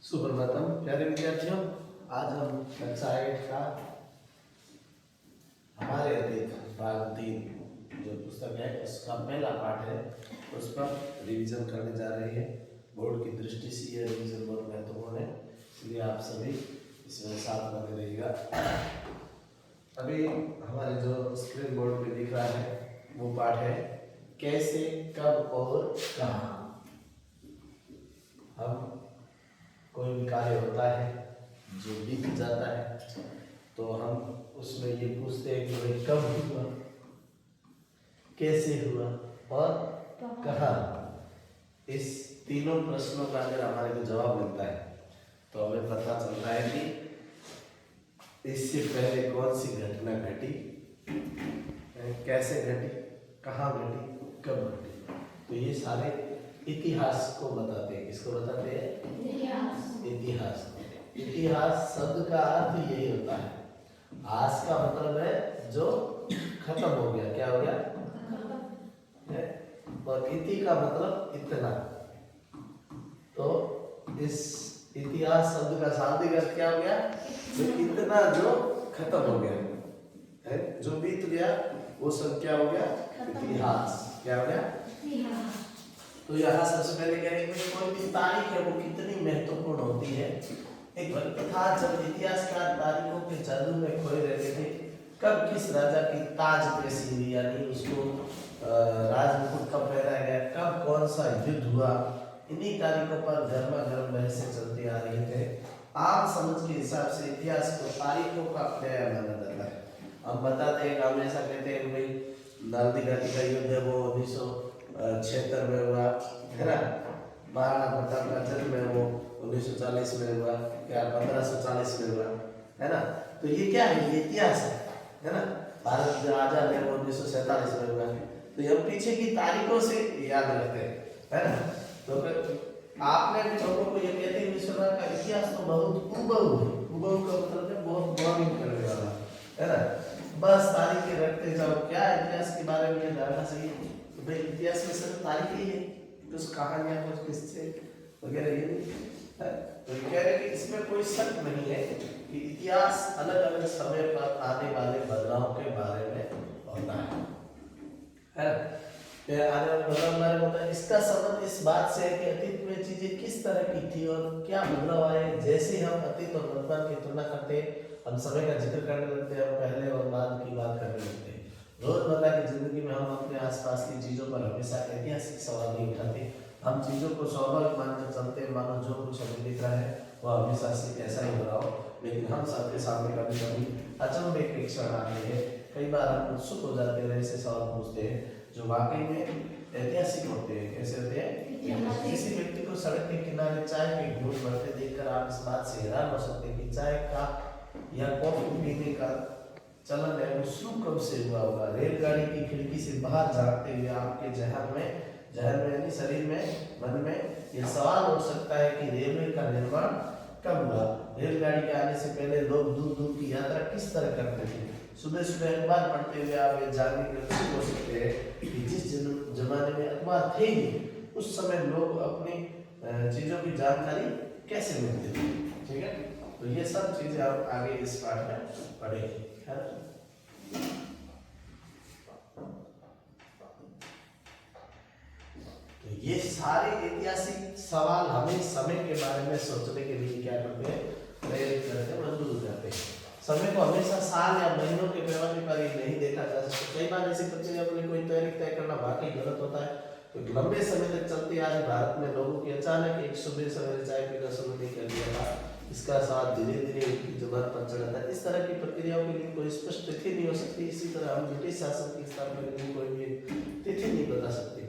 सुप्रभातम प्यारे विद्यार्थियों, आज हम कक्षा 8 का हमारे अतीत भाग 3 जो पुस्तक है उसका पहला पाठ है, उस पर रिवीजन करने जा रहे हैं। बोर्ड की दृष्टि से यह रिवीजन बहुत महत्वपूर्ण है, इसलिए आप सभी इसमें साथ बने रहिएगा। अभी हमारे जो स्क्रीन बोर्ड पे दिख रहा है वो पाठ है कैसे, कब और कहाँ। हम कोई भी कार्य होता है जो बीत जाता है तो हम उसमें ये पूछते हैं कि भाई कब हुआ, कैसे हुआ और कहाँ। इस तीनों प्रश्नों का अगर हमारे को जवाब मिलता है तो हमें पता चलता है कि इससे पहले कौन सी घटना घटी, कैसे घटी, कहाँ घटी, कब घटी। तो ये सारे इतिहास को बताते हैं। किसको बताते हैं? इतिहास। इतिहास शब्द का अर्थ यही होता है। आस का मतलब है जो खत्म हो गया, क्या हो गया है? और इति का मतलब इतना। तो इस इतिहास शब्द का शाब्दिक अर्थ क्या हो गया? जो इतना जो खत्म हो गया है, जो बीत गया वो सब क्या हो गया? इतिहास। क्या हो गया? तो यहाँ सबसे पहले कह रहे हैं कोई भी तारीख है वो कितनी महत्वपूर्ण होती है। एक वक्त था जब इतिहासकार तारीखों के जादू में खोए रहते थे। कब किस राजा की ताज पेशी हुई, यानी उसको राजमुकुट कब पहनाया गया, कब कौन सा युद्ध हुआ, इन्हीं तारीखों पर गर्मा गर्म बहसें चलती आ रही थे। आम समझ के हिसाब से इतिहास को तारीखों का अध्याय माना जाता है। हम बताते हैं, हमेशा कहते हैं भाई नालंदी घाटी का युद्ध है वो 1976 में हुआ है ना। महाराणा प्रताप का जन्म है वो 1940 में हुआ, क्या 1540 में हुआ है ना। तो ये क्या है? ये इतिहास है ना। भारत जो आजाद है वो 1947 में हुआ। तो ये पीछे की तारीखों से याद रखते हैं, है ना। तो आपने भी लोगों को ये कहते हैं विश्व का इतिहास तो बहुत उबऊ है। उबऊ का मतलब है बहुत बोरिंग करने वाला, है ना। बस तारीखें रखते जाओ। क्या इतिहास के बारे में जानना चाहिए? भाई इतिहास में सिर्फ तारीख ही है, कुछ कहानियां, कुछ किस्से वगैरह ये नहीं है। तो कह रहे कि इसमें कोई शक नहीं है कि इतिहास अलग अलग समय पर आने वाले बदलाव के बारे में होता है ना। आने वाले बदलाव बारे में होता है। इसका संबंध इस बात से है कि अतीत में चीजें किस तरह की थी और क्या बदलाव आए। जैसे हम अतीत और वर्तमान की तुलना करते हैं, हम समय का जिक्र करने लगते हैं, हम पहले और बाद की बात करने लगते हैं। रोजमर्रा की जिंदगी में हम अपने आसपास की चीजों पर हमेशा ऐतिहासिक सवाल नहीं उठाते। हम चीजों को स्वाभाविक मानकर चलते हैं, मानो जो कुछ हमें दिख रहा है वह हमेशा से ऐसा ही हो रहा हो। लेकिन हम सबके सामने कभी कभी अचंभे के क्षण आते हैं। कई बार हम उत्सुक हो जाते हैं, ऐसे सवाल पूछते हैं जो वाकई में ऐतिहासिक होते हैं। कैसे होते हैं? किसी व्यक्ति को सड़क के किनारे चाय के घूंट भरते देखकर आप इस बात से हैरान हो सकते हैं कि चाय का या कॉफी पीने का चलन है वो शुरू कब से हुआ होगा। रेलगाड़ी की खिड़की से बाहर झांकते हुए आपके जहन में यानी शरीर में, मन में यह सवाल उठ सकता है कि रेलवे का निर्माण कब हुआ। रेलगाड़ी के आने से पहले लोग दूर दूर की यात्रा किस तरह करते थे। सुबह सुबह अखबार पढ़ते हुए आप ये जानने के उत्सुक हो सकते हैं कि जिस जमाने में अखबार थे ही उस समय लोग अपनी चीजों की जानकारी कैसे मिलती थी। ठीक है, तो ये सब चीजें आप आगे इस पाठ में पढ़ेंगे, है ना। तो ये सारे ऐतिहासिक सवाल हमें समय के बारे में सोचने के लिए क्या करते हैं? प्रेरित करते हैं, मजबूर करते हैं। समय को हमेशा साल या महीनों के पैमाने पर ही नहीं देखा जा सकता। कई बार ऐसी प्रक्रिया में कोई तारीख तय करना वाकई गलत होता है। तो लंबे समय तक चलती आ रही भारत में लोगों की अचानक एक सुबह सवेरे चाय पीना शुरू नहीं कर दिया था। इसका स्वाद धीरे धीरे जुबान पर चढ़ा था। इस तरह की प्रक्रियाओं के लिए कोई स्पष्ट तिथि नहीं हो सकती। इसी तरह हम ब्रिटिश शासन की स्थापना के लिए कोई भी तिथि नहीं बता सकते।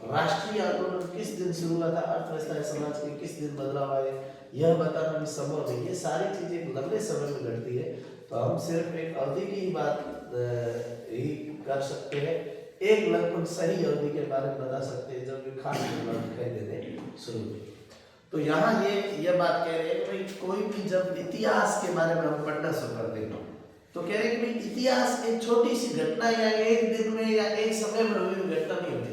राष्ट्रीय आंदोलन किस दिन शुरू हुआ था, अर्थव्यवस्था समाज के किस दिन बदलाव आए, यह बताना भी संभव नहीं। ये सारी चीजें लंबे समय में घटती है। तो हम सिर्फ एक अवधि की बात ही कर सकते हैं। एक लगभग सही अवधि के बारे में बता सकते हैं जब खास दिखाई देने शुरू हुई। तो यहाँ ये बात कह रहे हैं कि कोई भी जब इतिहास के बारे में हम पढ़ना शुरू करते हैं तो कह रहे हैं कि इतिहास एक छोटी सी घटना या एक दिन में या एक समय में हुई घटना नहीं होती।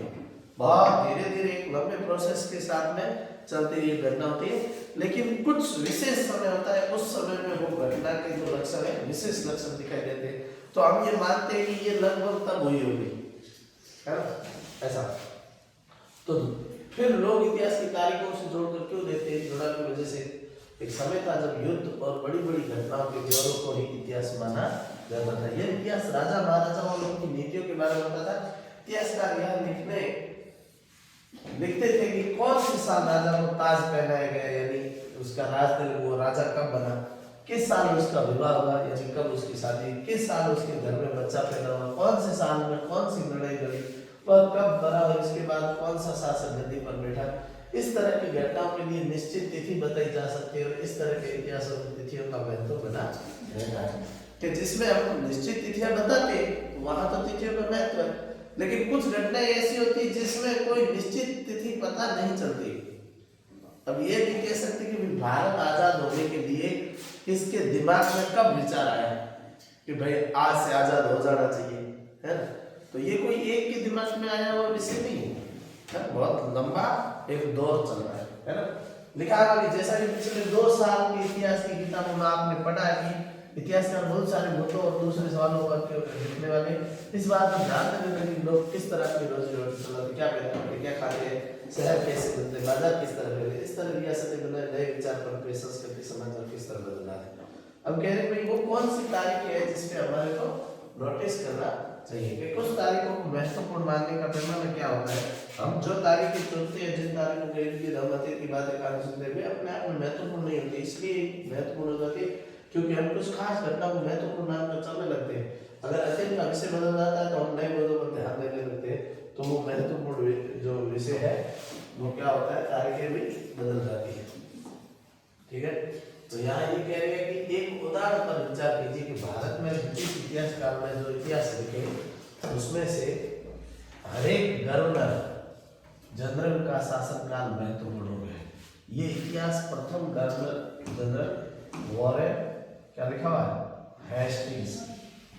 बहुत धीरे धीरे एक लंबे प्रोसेस के साथ में चलते ये घटना होती है, लेकिन कुछ विशेष समय होता है, उस समय में वो घटना के जो लक्षण है, विशेष लक्षण दिखाई देते हैं, तो हम ये मानते हैं कि ये लगभग तब हुई होगी, है ना, ऐसा। तो फिर लोग इतिहास की तारीखों से जोड़कर क्यों देते हैं? जुड़ा की वजह से एक समय था जब युद्ध और बड़ी बड़ी घटनाओं के ब्यौरों को ही इतिहास माना जाता था। यह इतिहास राजा महाराजाओं लोगों की नीतियों के बारे में होता था। इतिहासकार यह लिखते थे कि कौन से साल राजा को ताज पहनाया गया, यानी उसका राजदल, वो राजा कब बना, किस साल उसका विवाह हुआ, यानी कब उसकी शादी, किस साल उसके घर में बच्चा पैदा हुआ, कौन से साल में कौन सी लड़ाई लड़ी, वह कब बना और इसके बाद कौन सा शासक गद्दी पर बैठा। इस तरह की घटनाओं के लिए निश्चित तिथि बताई जा सकती है और इस तरह के इतिहास और तिथियों का महत्व बना रहता है कि जिसमें हम निश्चित तिथियां बताते हैं वहां तो तिथियों का महत्व है, लेकिन कुछ घटनाएं ऐसी होती जिसमें कोई निश्चित तिथि पता नहीं चलती। अब ये नहीं कह सकते कि भारत आजाद होने के लिए किसके दिमाग में कब विचार आया कि भाई आज से आजाद हो जाना चाहिए, है ना। तो ये कोई एक के दिमाग में आया हुआ विषय नहीं है, बहुत लंबा एक दौर चल रहा है ना। लिखा है कि जैसा कि पिछले 2 साल के इतिहास की किताबों में आपने पढ़ा है कि इतिहासकार बहुत सारे मुद्दों और दूसरे सवालों पर लिखने वाले इस बात पर ध्यान देने कि लोग किस तरह की रोजी रोटी चलाते, क्या पैदा करते, क्या खाते हैं, शहर कैसे बनते, बाजार किस तरह बने, इस तरह रियासतें बनाए, नए विचार पर संस्कृति समाज और किस तरह बदला है। अब कह रहे भाई वो कौन सी तारीख है जिसपे हमारे को नोटिस करना चाहिए कि कुछ तारीखों को महत्वपूर्ण मानने का पैमाना क्या होता है। हम जो तारीखें चुनते हैं, जिन तारीखों के इर्द हम अतीत की बातें कहानी सुनते हुए अपने आप में महत्वपूर्ण नहीं होती, इसलिए महत्वपूर्ण हो जाती है क्योंकि हम कुछ खास घटना को महत्वपूर्ण मानकर चलने लगते हैं। अगर अतीत का विषय बदल जाता है तो हम नए मुद्दों पर ध्यान देने लगते हैं, तो वो महत्वपूर्ण जो विषय है वो क्या होता है, तारीखें भी बदल जाती है। ठीक है, तो यहाँ ये कह रहे हैं कि एक उदाहरण पर विचार कीजिए कि भारत में ब्रिटिश इतिहासकार ने जो इतिहास लिखे उसमें से हर एक गवर्नर जनरल का शासनकाल महत्वपूर्ण हो गया। ये इतिहास प्रथम गवर्नर जनरल वॉरेन क्या लिखा हुआ है, हेस्टिंग्स,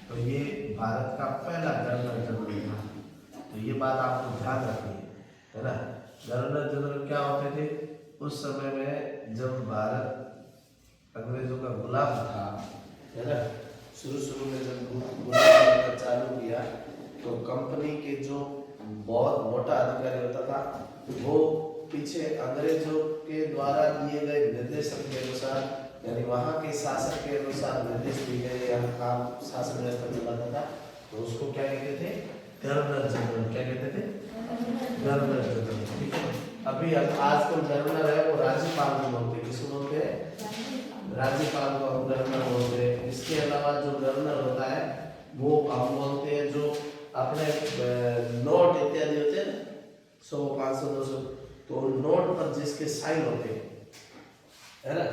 तो ये भारत का पहला गवर्नर जनरल था। तो ये बात आपको ध्यान रखनी है ना। गवर्नर जनरल क्या होते थे उस समय में जब भारत अंग्रेजों का गुलाम था, है ना। शुरू में जब गुलाम चालू किया तो कंपनी के जो बहुत मोटा अधिकारी होता था वो पीछे अंग्रेजों के द्वारा दिए गए निर्देशन के अनुसार, यानी वहाँ के शासक के अनुसार निर्देश दिए गए या काम शासन व्यवस्था चलाता था, तो उसको क्या कहते थे, गवर्नर जनरल। क्या कहते थे, गवर्नर जनरल। ठीक है, अभी आजकल गवर्नर है वो राज्यपाल को बोलते हैं। किसको बोलते हैं, राज्यपाल को हम गवर्नर बोलते हैं। इसके अलावा जो गवर्नर होता है वो हम बोलते हैं जो अपने नोट इत्यादि होते हैं 100, 500, 200, तो नोट पर जिसके साइन होते हैं, है ना,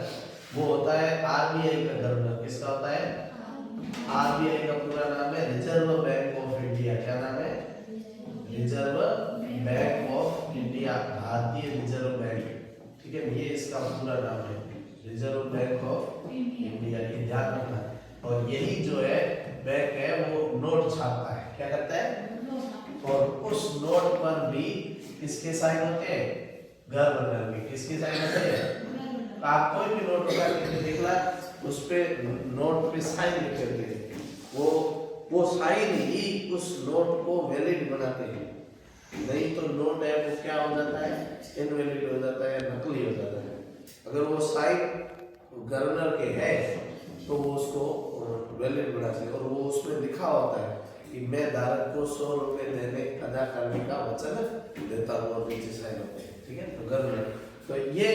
वो होता है आरबीआई का गवर्नर। किसका होता है, आरबीआई का पूरा नाम है रिजर्व बैंक ऑफ इंडिया। क्या नाम है, रिजर्व बैंक ऑफ इंडिया, भारतीय रिजर्व बैंक। ठीक है, ये इसका पूरा नाम है, रिजर्व बैंक ऑफ इंडिया, ये ध्यान रखना। और यही जो है बैंक है वो नोट छापता है। क्या करता है, और उस नोट पर भी किसके साइन होते हैं, गवर्नर के। किसके साइन होते हैं, आप कोई भी नोट उठा के देख ला, उस पे नोट पे साइन लिखे होते हैं, वो साइन ही उस नोट को वैलिड बनाते हैं। नहीं तो नोट है वो क्या हो जाता है, इनवैलिड हो जाता है, नकली हो जाता है। अगर वो साइन गवर्नर के है तो वो उसको वैलिड बना चाहिए, और वो उसमें लिखा होता है कि मैं धारक को 100 रुपए देने अदा करने का वचन देता हूँ, और नीचे साइन होते हैं। ठीक है, तो गवर्नर, तो ये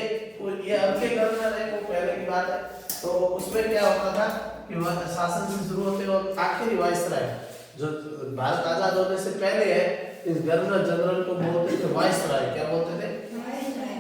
अब के गवर्नर है वो पहले की बात है। तो उसमें क्या होता था कि वह शासन से शुरू होते और आखिरी वाइसराय जो भारत आजाद होने से पहले है, इस गवर्नर जनरल को बोलते थे वाइसराय। क्या बोलते थे,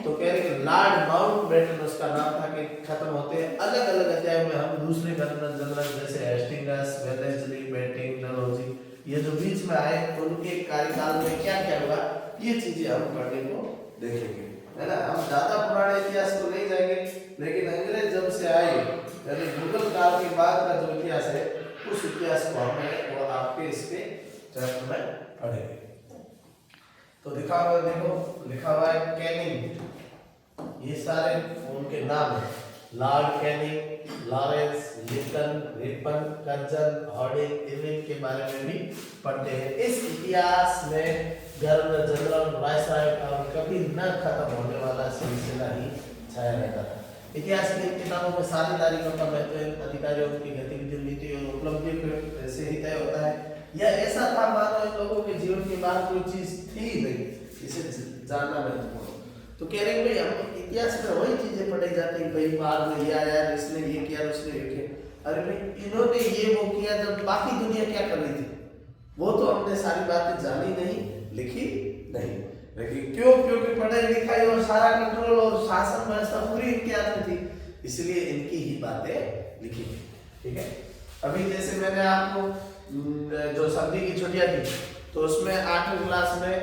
तो कह रहे कि लॉर्ड माउंटबेटन उसका नाम था कि खत्म होते हैं। अलग अलग अध्याय में हम दूसरे गवर्नर जनरल जैसे हेस्टिंग्स, वेलेस्ली, बेटिंग, डलहौजी, ये जो बीच में आए उनके कार्यकाल में क्या क्या हुआ, ये चीजें हम पढ़ने को देखेंगे, है ना। हम ज्यादा पुराने इतिहास को नहीं जाएंगे, लेकिन अंग्रेज जब से आए यानी मुगल काल के बाद का जो इतिहास है उस इतिहास को हमें वो आपके इसके चैप्टर में पढ़ेंगे। तो लिखा हुआ देखो, लिखा हुआ है कैनिंग, ये सारे उनके नाम है, Lord Canning, Lawrence, Lincoln, Ripon, Curzon, Harding, Irwin के बारे में भी पढ़ते हैं। इस इतिहास में गवर्नर जनरल वायसराय का कभी न खत्म होने वाला सिलसिला ही छाया रहता था। इतिहास की किताबों में सारी तारीखों का महत्व अधिकारियों की गतिविधि, नीति और उपलब्धियों से ही तय होता है। यह ऐसा था मानो इन लोगों के जीवन के बाद कोई चीज थी नहीं, इसे जानना महत्वपूर्ण। तो कह रहे हैं भाई हम इतिहास में वही चीजें पढ़ी जाती है, भाई बाद में ये आया, इसने ये किया, उसने ये किया। अरे भाई इन्होंने ये वो किया, जब बाकी दुनिया क्या कर रही थी वो तो हमने सारी बातें जानी नहीं, लिखी नहीं। लेकिन क्यों? क्योंकि पढ़ाई लिखाई और सारा कंट्रोल और शासन व्यवस्था पूरी इनके हाथ में थी, इसलिए इनकी ही बातें लिखी। ठीक है, अभी जैसे मैंने आपको जो सर्दी की छुट्टियां थी तो उसमें 8वीं क्लास में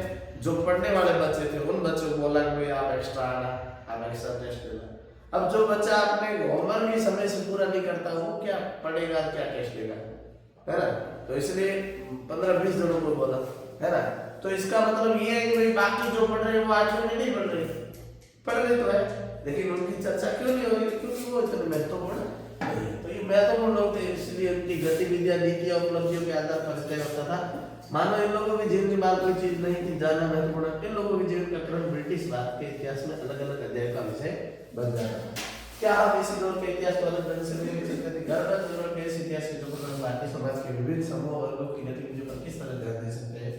जो पढ़ने वाले बच्चे थे उन बच्चों को बोला कि आप एक्स्ट्रा आना, आप एक्स्ट्रा टेस्ट देना। अब जो बच्चा अपने होमवर्क भी समय से पूरा नहीं करता वो क्या पढ़ेगा, क्या टेस्ट देगा, है ना? तो इसलिए 15-20 जनों को बोला, है ना? तो इसका मतलब ये है कि भाई बाकी जो पढ़ रहे हैं वो 8वीं में नहीं पढ़ रहे, पढ़ रहे तो है, लेकिन उनकी चर्चा क्यों नहीं हो रही? क्योंकि वो इतने महत्वपूर्ण नहीं है। तो ये महत्वपूर्ण लोग थे, इसलिए उनकी गतिविधियां, नीतियां, उपलब्धियों के आधार पर तय होता था। मानो इन लोगों के जीवन के बाद कोई चीज नहीं थी, जानना महत्वपूर्ण। इन लोगों के जीवन का क्रम ब्रिटिश भारत के इतिहास में अलग अलग अध्याय का विषय बन जाता है। क्या आप इसी दौर के इतिहास को अलग ढंग से लेकर चलते थे? गवर्नर जनरल के इतिहास के जो भारतीय समाज के विभिन्न समूह वर्गों की गतिविधियों पर किस तरह ध्यान दे सकते हैं?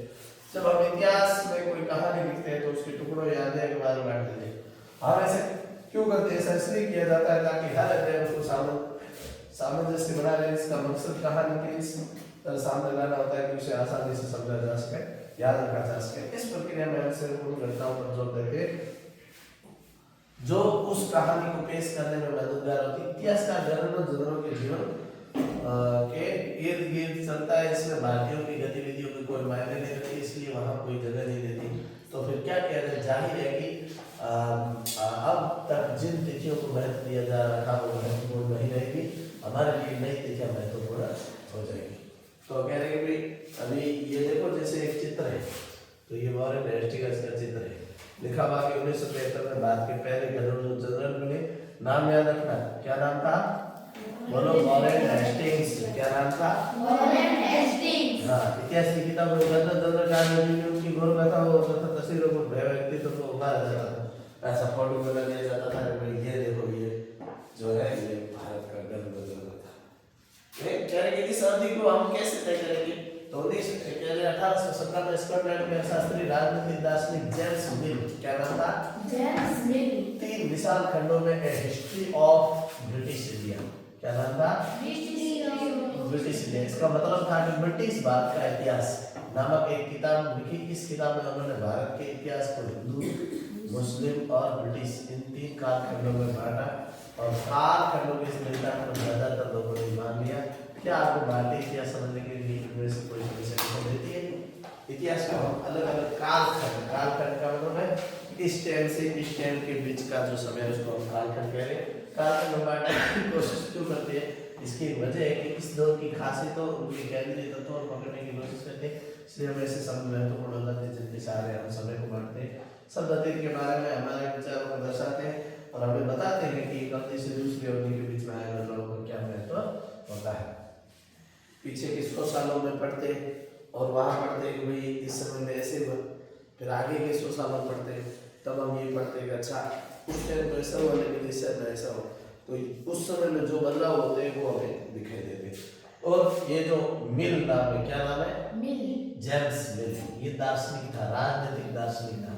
जब हम इतिहास में कोई कहानी लिखते हैं तो उसके टुकड़ों या अध्याय के बारे में बांट देते हैं। हम ऐसे क्यों करते हैं? ऐसा इसलिए किया जाता है ताकि हर अध्याय को सामंजस्य बना रहे। इसका मकसद कहानी के इस सामने लाना होता है कि उसे आसानी से समझा जा सके, याद रखा जा सके। इस प्रक्रिया में अक्सर उन घटनाओं पर जोर देते जो उस कहानी को पेश करने में मददगार होती। इतिहास का गवर्नर जनरल के जीवन के इर्द गिर्द चलता है, इसमें भारतीयों की गतिविधियों की कोई मायने नहीं रखती, इसलिए वहां कोई जगह नहीं देती। तो फिर क्या किया जाए? जाहिर है कि अब तक जिन तिथियों को महत्व दिया जा रहा वो महत्वपूर्ण नहीं रहेगी, हमारे लिए नई तिथियां महत्वपूर्ण हो जाएगी। तो कह रहे हैं भाई अभी ये देखो, जैसे एक चित्र है, तो ये वॉरेन हेस्टिंग्स का चित्र है, लिखा हुआ कि 1973 में भारत के पहले गवर्नर जनरल मिले। नाम याद रखना, क्या नाम था? बोलो, वॉरेन हेस्टिंग्स। क्या नाम था? Warren Hastings. हाँ, इतिहास की किताब में गवर्नर जनरल का उनकी गौर कथा हो तथा तस्वीरों को व्यक्तित्व को उभारा जाता था, ऐसा फोटो में लगाया जाता था। ये देखो, ये जो है ये भारत का गवर्नर जनरल था। कह रहे हैं इस अवधि को हम कैसे तय करेंगे? तो 1817 में स्कॉटलैंड में शास्त्रीय राजनीतिक दार्शनिक जेम्स मिल, क्या नाम था? जेम्स मिल, 3 विशाल खंडों में ए हिस्ट्री ऑफ ब्रिटिश इंडिया, क्या नाम था? British India. इसका मतलब था कि ब्रिटिश भारत का इतिहास नामक एक किताब लिखी। इस किताब में उन्होंने भारत के इतिहास को हिंदू, मुस्लिम और ब्रिटिश इन 3 कालखंडों में बांटा और कालखंडों के इस निष्कर्ष पर ज्यादातर लोगों ने मान लिया। क्या आपको भारतीय इतिहास समझने के लिए यूनिवर्सिटी कोई समस्या देती है? इतिहास को हम अलग अलग कालखंड का मतलब है इस टाइम से इस टाइम के बीच का जो समय है उसको हम कालखंड कह रहे हैं। कालखंड में बांटने की कोशिश क्यों करते हैं? इसकी वजह है कि इस दौर की खासियतों, उनके केंद्रीय तत्वों और पकड़ने की कोशिश करते हैं, इसलिए हम ऐसे शब्द महत्वपूर्ण हो जाते हैं जिनके सहारे हम समय को बांटते हैं। शब्द अतीत के बारे में हमारे विचारों को दर्शाते हैं और हमें बताते हैं कि एक अवधि से दूसरी अवधि के बीच में आए बदलाव का क्या महत्व होता है। पीछे के 100 सालों में पढ़ते और वहां पढ़ते कि भाई इस समय में ऐसे, फिर आगे के 100 सालों में पढ़ते तब हम ये पढ़ते कि अच्छा उस टाइम तो ऐसा हुआ लेकिन इस समय ऐसा हो, तो उस समय में जो बदलाव होते हैं वो हमें दिखाई देते हैं। और ये जो मिल नाम है, क्या नाम है? मिल, जेम्स मिल, ये दार्शनिक था, राजनीतिक दार्शनिक था।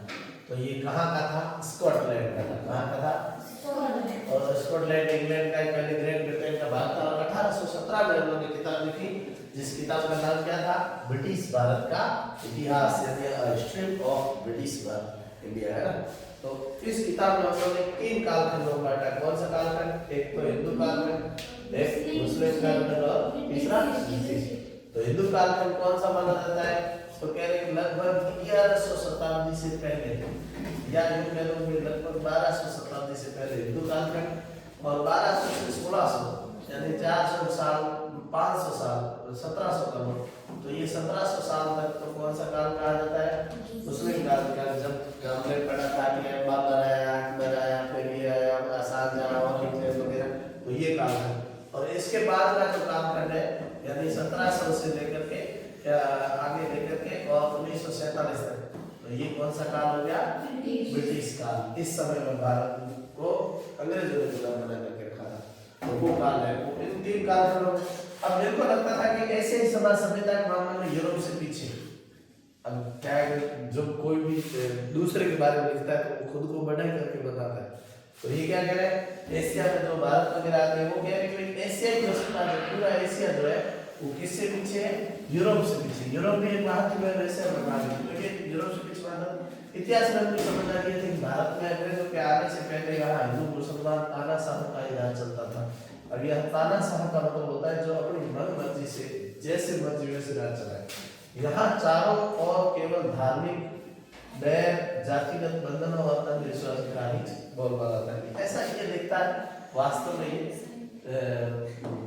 तो ये कहाँ का था? स्कॉटलैंड का था। कहाँ का था? स्कॉटलैंड। और स्कॉटलैंड इंग्लैंड का पहले ग्रेट ब्रिटेन का भाग था। 1817 में उन्होंने किताब लिखी जिस किताब का नाम क्या था? ब्रिटिश भारत का इतिहास, यानी history of British Bharat India, है ना। तो इस किताब में उन्होंने 3 कालखंडों में बांटा। कौन सा कालखंड? एक तो हिंदू कालखंड, एक मुस्लिम कालखंड और तीसरा ब्रिटिश। तो हिंदू कालखंड कौन सा माना जाता है? तो कह रहे हैं लगभग 1100 शताब्दी से पहले, या यूं कह लो कि लगभग 1200 शताब्दी से पहले हिंदू कालखंड, और 1200 से 1600 यानी 400 साल, 500 साल, 1700 का तो ये 1700 साल तक तो कौन सा काल कहा जाता है? मुस्लिम काल का। जब हमने पढ़ा था कि बाबर आया, अकबर आया, फिर ये आया, शाहजहां और हिटलर वगैरह, तो ये काल है। और इसके बाद का जो कालखंड है यानी 1700 से लेकर के आगे लेकर के और 1947 तक, तो ये कौन सा काल हो गया? ब्रिटिश काल। इस समय में भारत को अंग्रेजों ने गुलाम बना करके रखा था, तो वो काल है। वो इन तीन कालखंडों में अब मेरे को लगता था कि ऐसे ही समाज सभ्यता के मामले में यूरोप से पीछे। अब क्या है, जब कोई भी दूसरे के बारे में लिखता है तो वो खुद को बड़ा करके बताता है। तो ये क्या कह रहे हैं, एशिया में जो भारत वगैरह आते हैं वो कह रहे हैं कि एशिया की सभ्यता जो पूरा एशिया जो है वो किससे पीछे है? यूरोप से पीछे। यूरोप भी एक वहां की वैसे बना दी, लेकिन यूरोप से पीछे मतलब इतिहास में अपनी समझ आ रही थी कि भारत में अंग्रेजों के आने से पहले यहाँ हिंदू मुसलमान तानाशाह का इलाज चलता था। अब यह तानाशाह का मतलब होता है जो अपनी मन मर्जी से जैसे मर्जी वैसे राज चलाए। यहाँ चारों ओर केवल धार्मिक बैर, जातिगत बंधनों और अंधविश्वास का ही बोलबाला था। ऐसा ये दिखता है, वास्तव में ये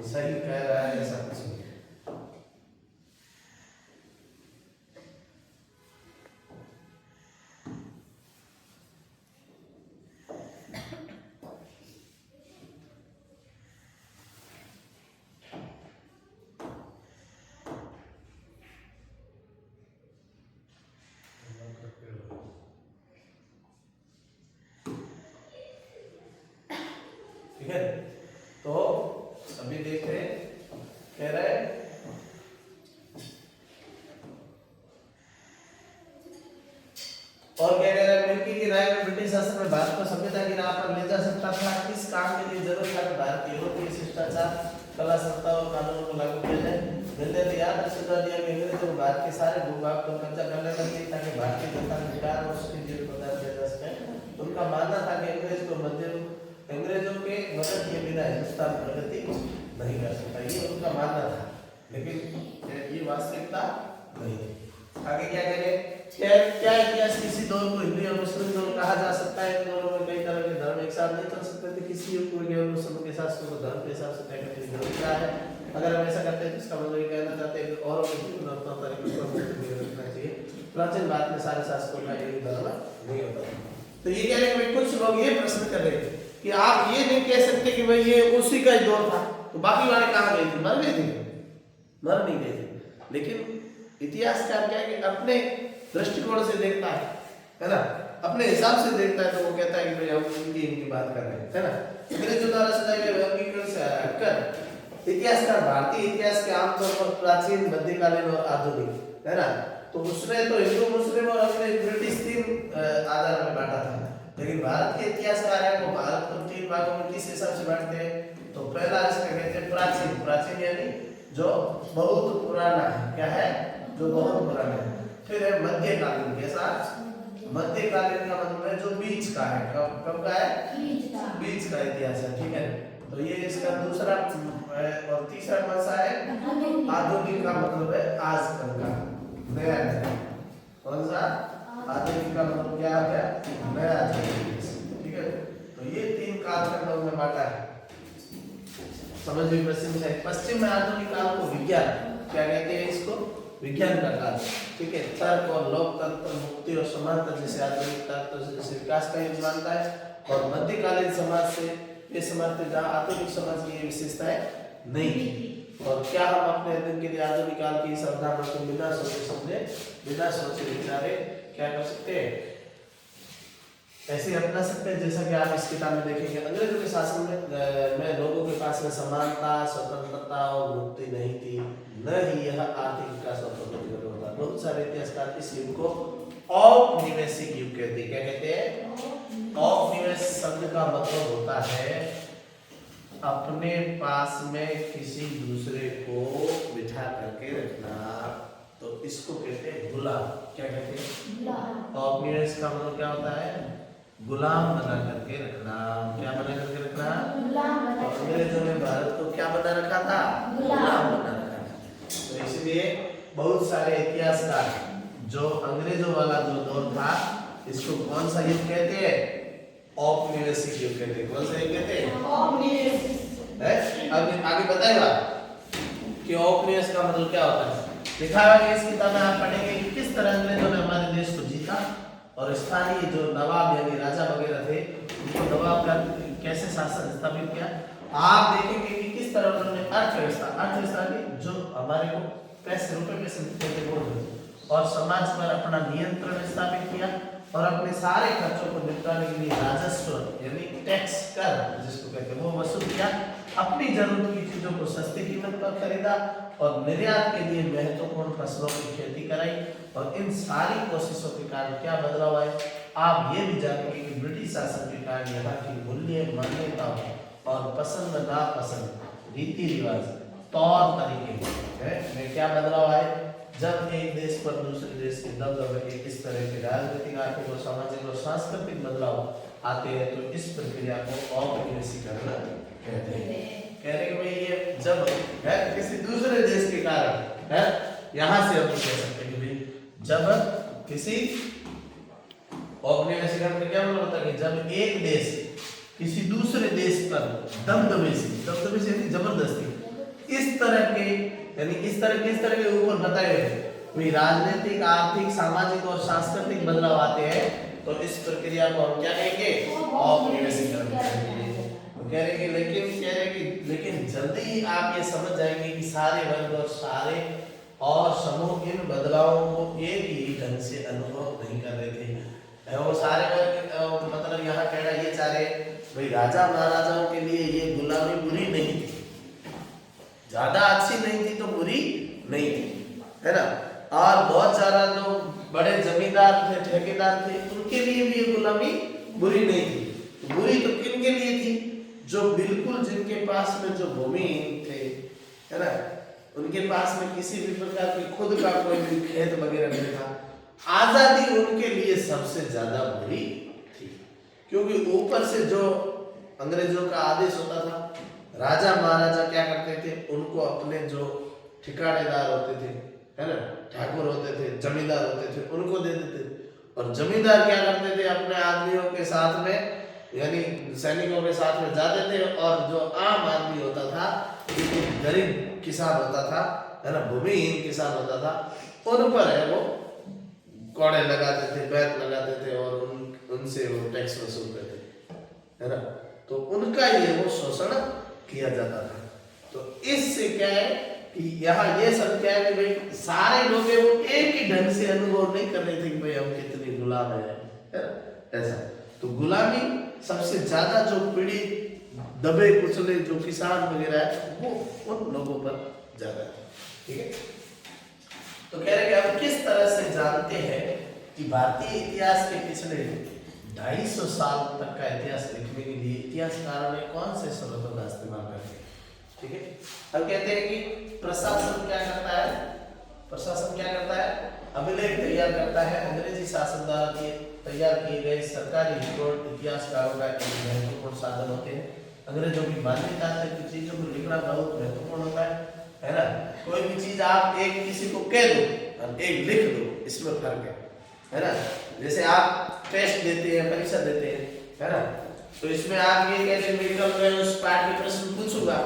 सही कह रहा है, ऐसा कुछ नहीं। ठीक है, तो अभी देख रहे कह रहे और क्या कह रहा है, मिल्की की राय में ब्रिटिश शासन में भारत को सभ्यता की राह पर ले जा सकता था। किस काम के लिए जरूरत था कि भारत यूरोपीय शिष्टाचार, कला, सत्ता और कानूनों को लागू किया जाए? निर्णय तो याद रखा दिया कि अंग्रेजों को भारत के सारे भूभाग पर कब्जा कर लेना चाहिए ताकि भारतीय जनता को विकास और उसके जीवन प्रदान किया जा सके। उनका मानना था कि अंग्रेजों के मदद के बिना हिंदुस्तान प्रगति नहीं कर सकता, ये उनका मानना था, लेकिन ये वास्तविकता नहीं है। आगे क्या करें, क्या इतिहास किसी दौर को हिंदू और मुस्लिम दौर कहा जा सकता है? इन दोनों में कई तरह के धर्म एक साथ नहीं चल सकते थे। किसी युग को केवल उस समय के शासकों को धर्म के हिसाब से तय करने की जरूरत क्या है? अगर हम ऐसा करते हैं तो इसका मतलब ये कहना चाहते हैं कि और तरीकों पर रखना चाहिए। प्राचीन भारत में सारे शासकों का एक धर्म नहीं होता। तो ये कह रहे हैं, कुछ लोग ये प्रश्न कर रहे हैं कि आप ये नहीं कह सकते कि भाई ये उसी का ही दौर था, तो बाकी वाले कहाँ गए थे? मर गए थे? मर नहीं गए थे। लेकिन इतिहासकार क्या है कि अपने दृष्टिकोण से देखता है ना, अपने हिसाब से देखता है, तो वो कहता है कि भाई हम इनकी बात कर रहे हैं, है ना। अंग्रेजों द्वारा सजाए गए वर्गीकरण से हटकर इतिहासकार भारतीय इतिहास के आमतौर पर प्राचीन, मध्यकालीन और आधुनिक, है ना, तो उसने तो हिंदू, मुस्लिम और अंग्रेज, ब्रिटिश तीन आधार में बांटा था। लेकिन भारत के इतिहासकार है वो भारत को तीन भागों में किस हिसाब से बांटते हैं? तो पहला इसका कहते हैं प्राचीन। प्राचीन यानी जो बहुत पुराना है, क्या है? जो बहुत पुराना है। फिर है मध्यकालीन। कैसा? मध्यकालीन का मतलब है जो बीच का है। कब का है? बीच का इतिहास है, ठीक है। तो ये इसका दूसरा और तीसरा कौन सा है? आधुनिक का मतलब है आजकल का, नया नया। कौन सा? आधुनिक का मतलब क्या है? नया, ठीक है। तो ये तीन कालखंडों में बांटा है। समझ में पश्चिम साइड, पश्चिम में आधुनिक काल को विज्ञान क्या कहते हैं? इसको विज्ञान का काल, ठीक है। तर्क और लोकतंत्र, मुक्ति और समानता जैसे आधुनिक तत्व जैसे विकास का युग मानता है। और मध्यकालीन समाज से ये समाज थे जहाँ आधुनिक समाज की ये विशेषताएं नहीं थी। और क्या हम अपने अध्ययन के लिए आधुनिक काल की इस अवधारणा को बिना सोचे समझे, बिना सोचे विचारे क्या कर सकते हैं? ऐसे अपना सकते हैं जैसा कि आप इस किताब में देखेंगे। अंग्रेजों के शासन में लोगों के पास में समानता, स्वतंत्रता और मुक्ति नहीं थी, न ही यह आर्थिक विकास और प्रगति का होता। बहुत सारे इतिहासकार इस युग को औपनिवेशिक युग कहते हैं। क्या कहते हैं? औपनिवेश शब्द का मतलब होता है अपने पास में किसी दूसरे को बिठा करके रखना, तो इसको कहते हैं गुलाम। क्या कहते हैं? औपनिवेश का मतलब क्या होता है? गुलाम बना करके रखना। क्या बना करके रखना? गुलाम। अंग्रेजों ने भारत को क्या बना रखा था? गुलाम बना रखा था। तो इसलिए बहुत सारे इतिहासकार जो अंग्रेजों वाला जो दौर था इसको कौन सा युग कहते हैं? औपनिवेशिक युग कहते हैं। कौन सा युग कहते हैं? औपनिवेशिक। है? अब आगे बताएगा कि औपनिवेश का मतलब क्या होता है। लिखा हुआ है इस किताब में आप पढ़ेंगे कि किस तरह अंग्रेजों ने हमारे देश को जीता और स्थानीय जो नवाब यानी राजा वगैरह थे उनको दबाव कर कैसे शासन स्थापित किया। आप देखेंगे कि किस तरह उन्होंने अर्थव्यवस्था की जो हमारे को रुपए पैसे मिलते थे वो और समाज पर अपना नियंत्रण स्थापित किया और अपने सारे खर्चों को निपटाने के लिए राजस्व यानी टैक्स कर जिसको कहते हैं वो वसूल किया। अपनी जरूरत की चीजों को सस्ती कीमत पर खरीदा और निर्यात के लिए महत्वपूर्ण फसलों की खेती कराई और इन सारी कोशिशों के कारण क्या बदलाव आए आप ये भी जानेंगे कि ब्रिटिश शासन के कारण यहाँ की मूल्य मान्यताओं और पसंद नापसंद रीति रिवाज तौर तरीके में क्या बदलाव आए जब एक देश पर दूसरे देश के दबदबे के इस तरह के राजनीतिक आर्थिक और सामाजिक और सांस्कृतिक बदलाव आते हैं तो इस प्रक्रिया को औपनिवेशीकरण कहते हैं। कह रहे कि भाई ये जब है किसी दूसरे देश के कारण है यहाँ से हम कह सकते हैं कि भाई जब किसी औपनिवेशीकरण का क्या मतलब होता है कि जब एक देश किसी दूसरे देश पर दबदबे से यानी जबरदस्ती इस तरह के ऊपर बताए हुए राजनीतिक आर्थिक सामाजिक और सांस्कृतिक बदलाव आते हैं तो इस प्रक्रिया को हम क्या कहेंगे औपनिवेशीकरण कहेंगे। कह रहे कि लेकिन जल्दी ही आप ये समझ जाएंगे कि सारे वर्ग और समूह इन बदलावों को एक ही ढंग से अनुभव नहीं कर रहे थे। वो सारे वर्ग मतलब यहाँ कहना ये चाह रहे भाई राजा महाराजाओं के लिए ये गुलामी बुरी नहीं थी, ज्यादा अच्छी नहीं थी तो बुरी नहीं थी, है ना। और बहुत सारा जो बड़े जमींदार थे ठेकेदार थे उनके लिए भी ये गुलामी बुरी नहीं थी। तो बुरी तो किन के लिए थी जो बिल्कुल जिनके पास में जो भूमि थे, है ना, उनके पास में किसी भी प्रकार की खुद का कोई भी खेत वगैरह नहीं था। आजादी उनके लिए सबसे ज्यादा बुरी थी क्योंकि ऊपर से जो अंग्रेजों का आदेश होता था राजा महाराजा क्या करते थे उनको अपने जो ठिकानेदार होते थे, है ना, ठाकुर होते थे, जमींदार होते थे, उनको दे देते और जमींदार क्या करते थे अपने आदमियों के साथ में यानी सैनिकों के साथ में जाते थे और जो आम आदमी होता था गरीब किसान होता था, है ना, भूमिहीन किसान होता था उन पर है वो कोड़े लगाते थे, बैत लगाते थे और उनसे वो टैक्स वसूल करते थे, है ना। तो उनका ये वो शोषण किया जाता था। तो इससे क्या है कि यहाँ ये सब क्या है कि भाई सारे लोग वो एक ही ढंग से अनुभव नहीं कर रहे थे कि भाई हम कितने गुलाम है ऐसा। तो गुलामी सबसे ज्यादा जो पीड़ित दबे कुचले जो किसान वगैरह है वो उन लोगों पर ज्यादा है, ठीक है। तो कह रहे कि हम किस तरह से जानते हैं कि भारतीय इतिहास के पिछले 250 साल तक का इतिहास लिखने के लिए इतिहासकारों ने कौन से स्रोतों का इस्तेमाल करते हैं, ठीक है। अब कहते हैं कि प्रशासन क्या करता है अभिलेख तैयार करता है। अंग्रेजी शासन द्वारा तैयार किए गए सरकारी रिकॉर्ड इतिहासकारों का एक महत्वपूर्ण साधन होते हैं। अंग्रेजों की मान्यता है कि चीजों को लिखना बहुत महत्वपूर्ण होता है ना। कोई भी चीज आप एक किसी को कह दो और एक लिख दो, इसमें फर्क है ना। जैसे आप टेस्ट देते हैं, परीक्षा देते हैं, है ना, तो इसमें आप ये कहते हैं मेडिकल में उस पार्ट के प्रश्न पूछूंगा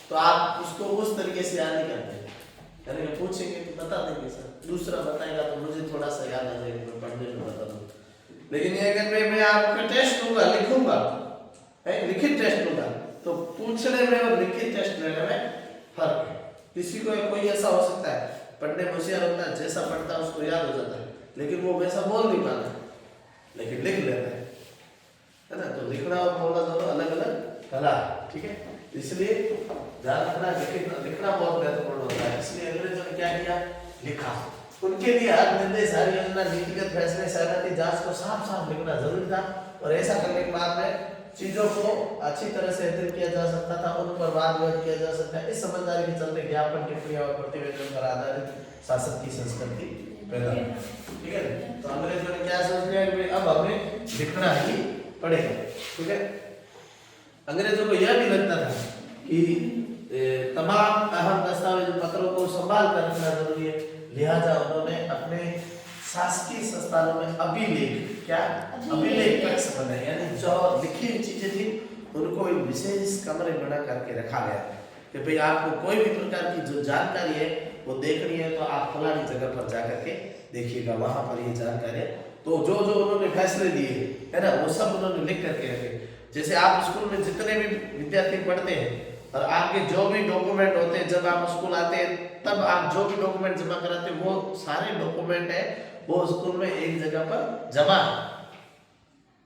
तो आप उसको उस तरीके से याद नहीं करते, यानी कि पूछेंगे तो बता देंगे सर, दूसरा बताएगा तो मुझे थोड़ा सा याद आ जाएगा, मैं पढ़ने में बता दूं। लेकिन ये अगर मैं आपका टेस्ट लूंगा, लिखूंगा, लिखित टेस्ट लूंगा, तो पूछने में और लिखित टेस्ट लेने में फर्क है। किसी को कोई ऐसा हो सकता है पढ़ने में होशियार होता है, जैसा पढ़ता है उसको याद हो जाता है, लेकिन वो वैसा बोल नहीं पाता, लेकिन लिख लेता है ना। तो लिखना और बोलना दोनों अलग अलग कला है, ठीक है। इसलिए ध्यान रखना लिखना बहुत महत्वपूर्ण होता है। इसलिए अंग्रेजों ने क्या किया, लिखा। उनके लिए हर निर्देश, हर योजना, नीतिगत फैसले, सहमति, जांच को साफ साफ लिखना जरूरी था और ऐसा करने के बाद में चीजों को अच्छी तरह से अध्ययन किया जा सकता था, उन पर वाद विवाद किया जा सकता है। इस समझदारी के चलते ज्ञापन, टिप्पणियां और प्रतिवेदन पर आधारित शासन की संस्कृति पैदा हुई, ठीक है। तो अंग्रेजों ने क्या सोच लिया कि अब हमें लिखना ही पड़ेगा, ठीक है। अंग्रेजों को यह भी लगता था कि तमाम अहम दस्तावेज पत्रों को संभाल कर रखना जरूरी है, लिहाजा उन्होंने अपने शासकीय संस्थानों में अभिलेख कक्ष बनाए, यानी जो लिखी हुई चीजें थी उनको एक विशेष कमरे बना करके रखा गया कि भाई आपको कोई भी प्रकार की जो जानकारी है वो देखनी है तो आप फलानी जगह पर जाकर के देखिएगा, वहां पर ये जानकारी। तो जो जो उन्होंने फैसले लिए है ना, वो सब उन्होंने लिख करके रखे। जैसे आप स्कूल में जितने भी विद्यार्थी पढ़ते हैं और आपके जो भी डॉक्यूमेंट होते हैं, जब आप स्कूल आते हैं तब आप जो भी डॉक्यूमेंट जमा कराते हैं, वो सारे डॉक्यूमेंट है वो स्कूल में एक जगह पर जमा है,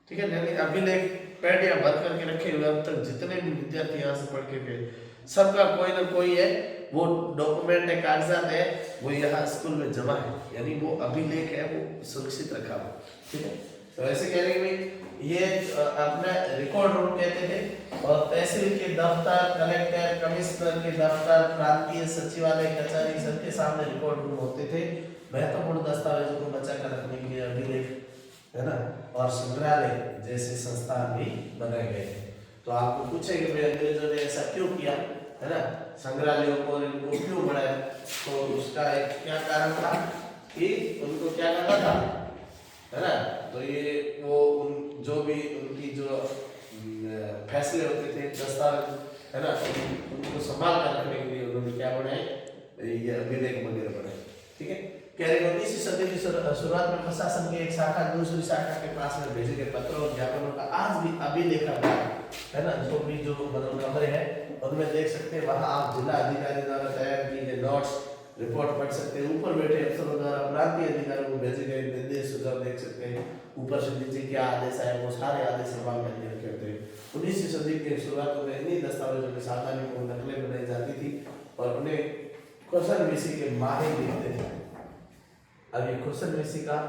ठीक है। यानी अभिलेख पेटियां भर करके रखे हुए अब तक जितने भी विद्यार्थी यहाँ से पढ़ के गए, सबका कोई ना कोई है वो डॉक्यूमेंट है, कागजात है, वो यहाँ स्कूल में जमा है, यानी वो अभिलेख है, वो सुरक्षित रखा हुआ, ठीक है। तो ऐसे कह रहे हैं ये अपना रिकॉर्ड रूम कहते थे, और तहसील के दफ्तर, कलेक्टर, कमिश्नर के दफ्तर, प्रांतीय सचिवालय, कचहरी, सबके सामने रिकॉर्ड रूम होते थे महत्वपूर्ण दस्तावेजों को बचा कर रखने के लिए, अभिलेख है ना, और संग्रहालय जैसे संस्थान भी बनाए गए थे। तो आपको पूछेंगे भाई अंग्रेजों ने ऐसा क्यों किया, है ना, संग्रहालयों को इनको क्यों बनाया, तो उसका एक क्या कारण था कि उनको क्या करना था, है ना। तो ये वो जो भी उनकी जो फैसले होते थे, दस्तावेज, है ना, उनको संभाल कर रखने के लिए उन्होंने क्या बनाए, ये अभिलेख वगैरह बनाए, ठीक है। कह रहे 19वीं सदी की शुरुआत में प्रशासन की एक शाखा दूसरी शाखा के पास में भेजे गए पत्रों और ज्ञापनों का आज भी अभिलेखागार है ना, जो भी जो मतलब कमरे हैं उनमें देख सकते हैं, वहां आप जिला अधिकारी द्वारा तैयार किए गए नोट्स, रिपोर्ट पढ़ सकते हैं, ऊपर बैठे अफसरों द्वारा प्रांतीय अधिकारियों को भेजे गए निर्देश सुझाव देख सकते हैं, ऊपर से नीचे क्या आदेश आए वो सारे आदेश संभाल करके रखे होते हैं। 19वीं सदी के शुरुआत में इन्हीं दस्तावेजों में सावधानीपूर्वक नकलें बनाई जाती थी और उन्हें क्वेश्चन विषय के माहिर लिखते थे। अब ये क्वेश्चन विषय का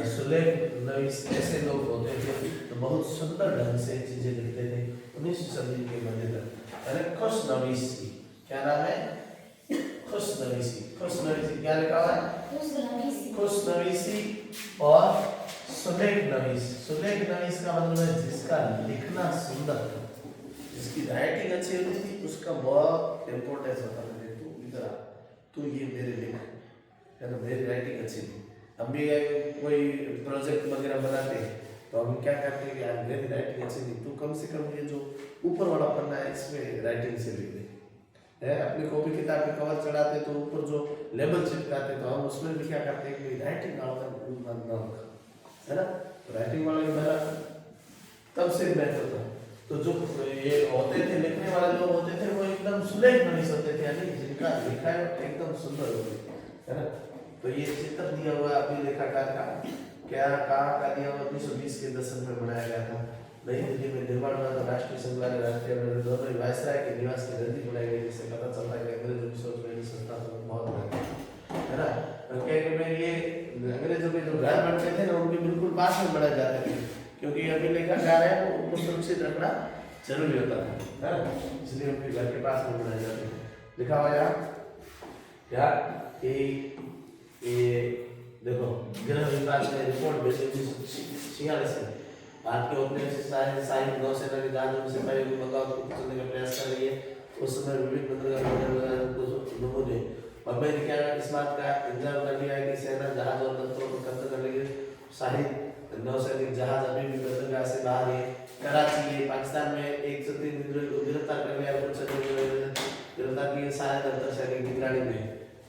सुलेख नवीस ऐसे लोग होते थे तो बहुत सुंदर ढंग से चीजें लिखते थे। 19वीं सदी के मध्य तक अरे खुशनवीसी, क्या नाम है, खुशनवीसी। खुशनवीसी क्या लिखा हुआ है, खुशनवीसी और सुलेख नवीस। सुलेख नवीस का मतलब है जिसका लिखना सुंदर, जिसकी राइटिंग अच्छी होती थी, उसका बहुत इंपॉर्टेंस होता था। तू इधर तू ये मेरे लिख, है ना, मेरी राइटिंग अच्छी थी। हम भी कोई प्रोजेक्ट वगैरह बनाते हैं तो हम क्या करते हैं कि यार मेरी राइटिंग अच्छी नहीं, तू कम से कम ये जो ऊपर वाला पन्ना है इसमें राइटिंग से लिख दे। है अपनी कॉपी किताब पे कवर चढ़ाते तो ऊपर जो लेबल चिपकाते तो हम उसमें भी क्या करते हैं कि राइटिंग वाला नाम, है ना, राइटिंग वाला मेरा तब से बेहतर था। तो जो ये होते थे लिखने वाले लोग होते थे वो एकदम सुलेख नवीस होते थे, यानी जिनका लिखा है एकदम सुंदर होते, है ना। तो ये चित्र दिया हुआ अभिलेखागार का क्या कहाँ का दिया हुआ 1920 के दशक में बनाया गया था। नई दिल्ली में निर्माण हुआ था राष्ट्रीय संग्रहालय, राष्ट्रीय दोनों वायसराय के निवास की नजदीक बनाई गई, जिससे पता चलता है कि अंग्रेजों की सोच में संस्था बहुत है ना। क्योंकि ये अंग्रेजों के जो घर बनते थे ना उनके बिल्कुल पास में बनाए जाते थे, क्योंकि अभिलेखागार है वो उनको सुरक्षित रखना जरूरी होता है ना, इसलिए उनके घर के पास में बनाए जाते थे। लिखा हुआ यहाँ ये देखो गृह विभाग ने रिपोर्ट भेजी 1946 में भारत के उपनिवेश साहिब नौसेना के जहाजों में सिपाहियों को बगावत को कुचलने का प्रयास कर रही है। उस समय विभिन्न बंदरगाह नमूने बम्बई ने क्या इस बात का इंतजाम कर लिया है कि सेना जहाज और तंत्रों को कब्जा कर लेगी। शाहिद नौसैनिक जहाज अभी भी बंदरगाह से बाहर है। कराची है पाकिस्तान में एक सतीन विद्रोही को गिरफ्तार कर लिया, गिरफ्तार किए सारे दफ्तर सैनिक निगरानी में,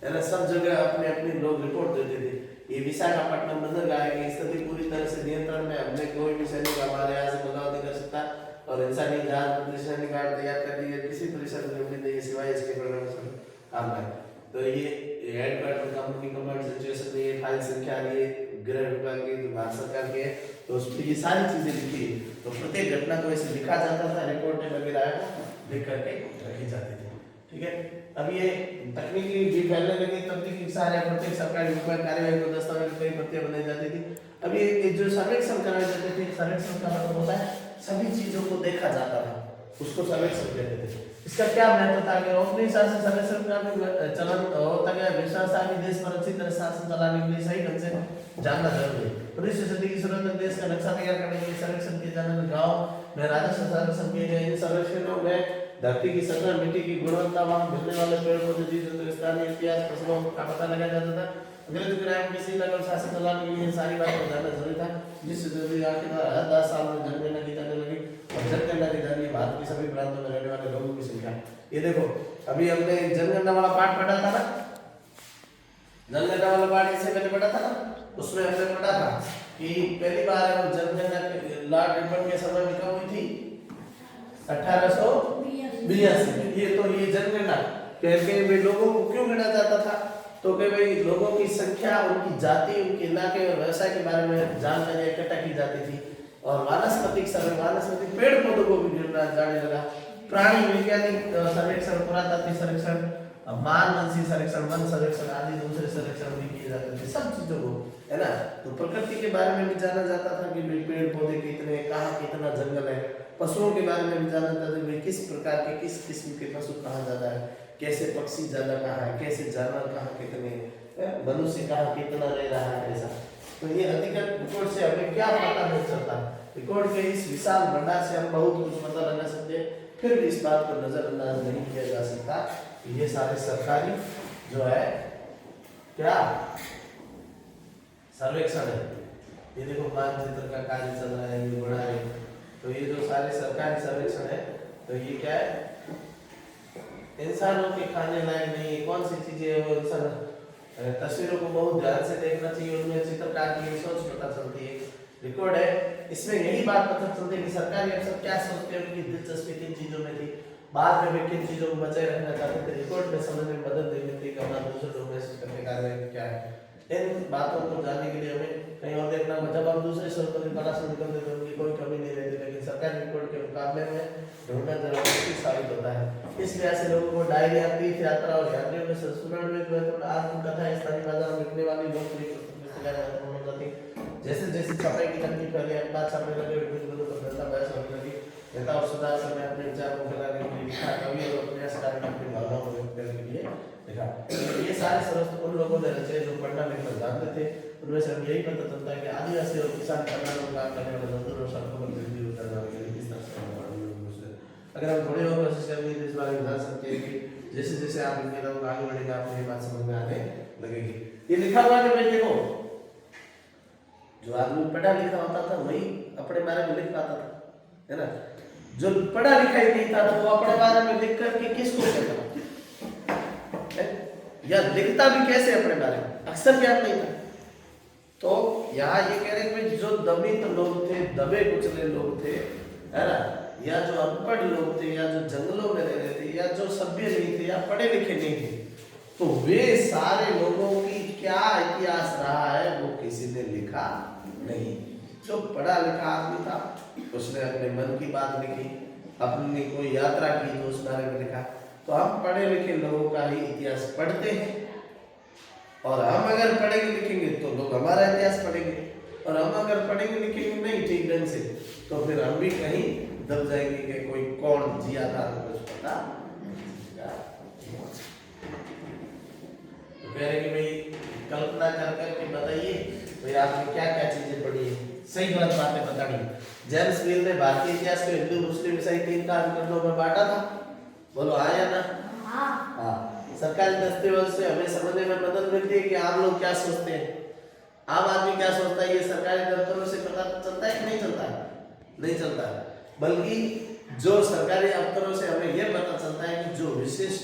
है ना। सब जगह अपने अपने लोग रिपोर्ट देते थे। ये विशाखापट्टनम बंदरगाह है कि स्थिति पूरी तरह से नियंत्रण में, हमने कोई भी सैनिक हमारे यहाँ से बगावत नहीं कर सकता और इंसानी जहाज सैनिक गार्ड तैयार कर दिए, किसी परिसर में उम्मीद नहीं सिवाय इसके परिणाम काम है। तो ये हेडक्वार्टर कंपनी कमांड सिचुएशन में ये फाइल संख्या ये गृह विभाग की जो भारत सरकार के, तो उस पर ये सारी चीजें लिखी है। तो प्रत्येक घटना को ऐसे लिखा जाता था, रिपोर्ट में वगैरह लिख करके रखी जाती थी, ठीक है। अब ये तकनीकी भी फैलने लगी, तकनीकी सारे प्रत्येक सरकारी विभाग कार्यवाही को दस्तावेज कई प्रतियां बनाई जाती थी। अब ये जो सर्वेक्षण कराए जाते थे, सर्वेक्षण का मतलब होता है सभी चीजों को देखा जाता था, उसको सर्वेक्षण कहते थे। इसका क्या महत्व था कि औपनिवेशिक शासन सर्वेक्षण का चलन होता गया। विश्वास देश पर अच्छी तरह शासन चलाने के लिए सही ढंग से जानना जरूरी है। 19वीं सदी की शुरुआत में देश का नक्शा तैयार करने के लिए सर्वेक्षण किए जाने में गाँव में राजस्व सर्वेक्षण किए गए। इन सर्वेक्षणों में धरती की सतह, मिट्टी की गुणवत्ता, वहां मिलने वाले पेड़ पौधे, जीव जंतु, स्थानीय इतिहास, फसलों का पता लगाया जाता था। अंग्रेजों के राज में किसी नगर शासन चलाने के लिए सारी बातें जानना जरूरी था, जिससे जरूरी आखिर हर 10 साल में जनगणना की जाने लगी और जनगणना की जाने भारत के सभी प्रांतों में रहने वाले लोगों की संख्या। ये देखो अभी हमने जनगणना वाला पाठ पढ़ा था ना, जनगणना वाला पार्ट इससे पहले पढ़ा था ना, उसमें हमने पढ़ा था कि पहली बार हम जनगणना लॉर्ड रिपन के समय में कब हुई थी? 1882 में। ये तो ये जनगणना कहते हैं लोगों को क्यों गिना जाता था? तो कि भाई लोगों की संख्या, उनकी जाति, उनके इलाके और व्यवसाय के बारे में जानकारी इकट्ठा की जाती थी। और वानस्पतिक सर्वे, वानस्पतिक पेड़ पौधों को भी गिनना जाने लगा। प्राणी वैज्ञानिक सर्वेक्षण, पुरातात्विक सर्वेक्षण, मानवंशीय सर्वेक्षण, वन सर्वेक्षण आदि दूसरे सर्वेक्षण भी किए जाते थे, सब चीजों को, है ना। तो प्रकृति के बारे में भी जाना जाता था कि पेड़ पौधे कितने, कहाँ कितना जंगल है। पशुओं के बारे में भी जाना जाता था, किस प्रकार के, किस किस्म के पशु कहाँ ज्यादा है, कैसे पक्षी ज्यादा कहाँ है, कैसे जानवर कहाँ कितने, मनुष्य कहाँ कितना रह रहा है, ऐसा। तो ये अधिकतर रिकॉर्ड से हमें क्या पता नहीं चलता? रिकॉर्ड के इस विशाल भंडार से हम बहुत कुछ पता लगा सकते हैं, फिर भी इस बात को नजरअंदाज नहीं किया जा सकता कि ये सारे सरकारी जो है क्या सर्वेक्षण है। ये देखो मानचित्र का कार्य चल रहा है, ये बड़ा है। तो ये जो सारे सरकारी सर्वेक्षण है, तो ये क्या है? इंसानों के खाने लायक नहीं है। कौन सी चीजें है वो इंसान, तस्वीरों को बहुत ध्यान से देखना चाहिए, उनमें चित्रकार की सोच पता चलती है। रिकॉर्ड है, इसमें यही बात पता चलती है कि सरकारी अफसर क्या सोचते हैं, उनकी दिलचस्पी किन चीजों में थी, बाद में वे किन चीजों को बचाए रखना चाहते थे। रिकॉर्ड में समझने में मदद नहीं मिलती कि हमारा दूसरे लोग महसूस करने का कार्य क्या है। इन बातों को जानने के लिए हमें कहीं और देखना होगा। जब हम दूसरे स्रोतों की तलाश में निकलते तो उनकी कोई कमी नहीं रहती, लेकिन सरकारी रिकॉर्ड के मुकाबले में ढूंढना जरा मुश्किल साबित होता है। इस वजह से लोगों को डायरी, तीर्थ यात्रा और यात्रियों में संस्मरण में आत्मकथा, स्थानीय बाजार में बिकने वाली लोकप्रिय पुस्तकें जैसे जैसे छपाई की तकनीक फैली, अखबार छपने लगे, विभिन्न पर धंधा बहस होने लगी। नेता और सुधार समय अपने विचार को फैलाने के लिए लिखा, कवि और उपन्यासकार ने अपनी भावनाओं को व्यक्त करने के लिए लिखा। ये सारे सर्वस्व उन लोगों ने रचे जो पढ़ना लिखना जानते थे। उनमें से हमें यही पता चलता है कि आदिवासी और किसान कल्याण में काम करने वाले मजदूर और सड़कों पर बिजली उतारने वाले किस तरह से, अगर हम थोड़ी और कोशिश करेंगे तो इस बारे में जान सकते हैं कि जैसे जैसे आप इनके लोग आगे बढ़ेंगे, आपको ये बात समझ में आने लगेगी। ये लिखा हुआ है भाई, देखो जो आदमी पढ़ा लिखा होता था वही अपने बारे में लिख पाता था, है ना। जो पढ़ा लिखा ही नहीं था तो वो अपने बारे में लिख करके किसको कहता, या लिखता भी कैसे अपने बारे में, अक्सर ज्ञान नहीं था। तो यहाँ ये कह रहे हैं जो दमित लोग थे, दबे कुचले लोग थे, है ना, या जो अनपढ़ लोग थे, या जो जंगलों में रह रहे थे, या जो सभ्य नहीं थे, या पढ़े लिखे नहीं थे, तो वे सारे लोगों की क्या इतिहास रहा है वो किसी ने लिखा नहीं। जो पढ़ा लिखा आदमी था उसने अपने मन की बात लिखी, अपनी कोई यात्रा की तो उस बारे में लिखा। तो हम पढ़े लिखे लोगों का ही इतिहास पढ़ते हैं, और हम अगर पढ़ेंगे लिखेंगे तो लोग हमारा इतिहास पढ़ेंगे, और हम अगर पढ़ेंगे लिखेंगे नहीं ठीक ढंग से तो फिर हम भी कहीं दब जाएंगे कि कोई कौन जिया था तो कुछ पता। तो कह रहे कि भाई कल्पना कर करके बताइए भाई आपने क्या क्या चीजें पढ़ी है, सही गलत बातें बतानी। जेम्स मिल ने भारतीय इतिहास को हिंदू, मुस्लिम, ईसाई 3 कालखंडों में बांटा था। बोलो हाँ या ना? हाँ। सरकारी दस्तावेज से हमें समझने में मदद मिलती है कि आम लोग क्या सोचते हैं, आम आदमी क्या सोचता है। ये सरकारी दफ्तरों से पता चलता है कि नहीं चलता है? नहीं चलता है। बल्कि जो सरकारी दफ्तरों से हमें यह पता चलता है कि जो विशेष